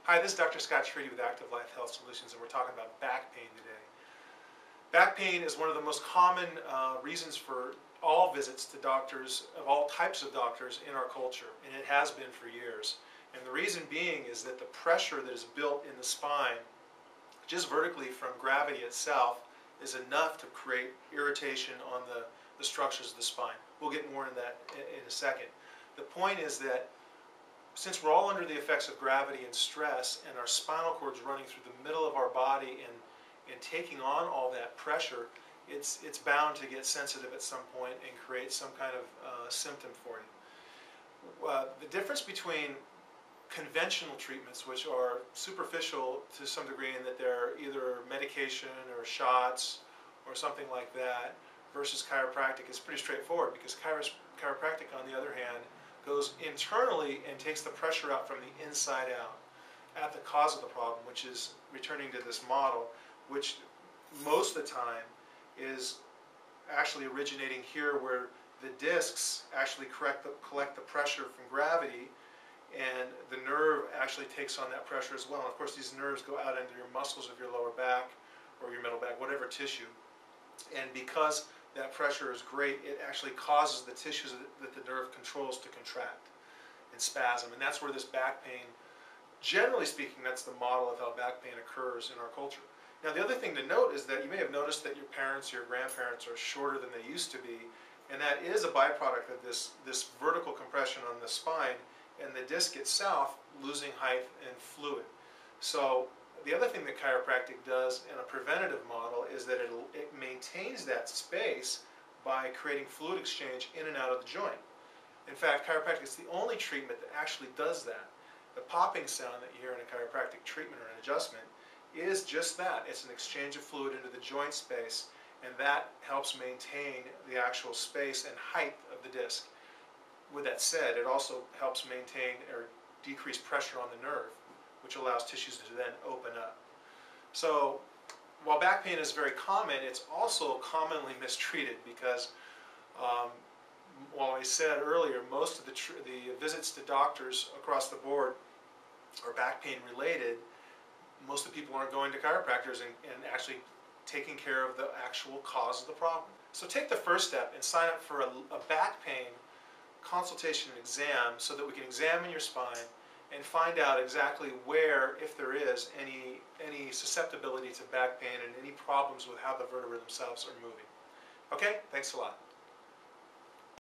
Hi, this is Dr. Scott Threde with Active Life Health Solutions, and we're talking about back pain today. Back pain is one of the most common reasons for all visits to doctors, of all types of doctors in our culture, and it has been for years. And the reason being is that the pressure that is built in the spine, just vertically from gravity itself, is enough to create irritation on the structures of the spine. We'll get more into that in a second. The point is that since we're all under the effects of gravity and stress, and our spinal cord is running through the middle of our body and taking on all that pressure, it's bound to get sensitive at some point and create some kind of symptom for you. The difference between conventional treatments, which are superficial to some degree in that they're either medication or shots or something like that, versus chiropractic is pretty straightforward, because chiropractic, on the other hand, goes internally and takes the pressure out from the inside out at the cause of the problem, which is returning to this model, which most of the time is actually originating here, where the discs actually collect the pressure from gravity, and the nerve actually takes on that pressure as well. And of course, these nerves go out into your muscles of your lower back or your middle back, whatever tissue. And because that pressure is great, it actually causes the tissues that the nerve controls to contract and spasm. And that's where this back pain, generally speaking, that's the model of how back pain occurs in our culture. Now, the other thing to note is that you may have noticed that your parents or your grandparents are shorter than they used to be, and that is a byproduct of this vertical compression on the spine and the disc itself losing height and fluid. So the other thing that chiropractic does in a preventative model is that it maintains that space by creating fluid exchange in and out of the joint. In fact, chiropractic is the only treatment that actually does that. The popping sound that you hear in a chiropractic treatment or an adjustment is just that. It's an exchange of fluid into the joint space, and that helps maintain the actual space and height of the disc. With that said, it also helps maintain or decrease pressure on the nerve, which allows tissues to then open up. So while back pain is very common, it's also commonly mistreated, because while I said earlier, most of the visits to doctors across the board are back pain related, most of the people aren't going to chiropractors and actually taking care of the actual cause of the problem. So take the first step and sign up for a back pain consultation and exam, so that we can examine your spine and find out exactly where, if there is, any susceptibility to back pain and any problems with how the vertebrae themselves are moving. Okay, thanks a lot.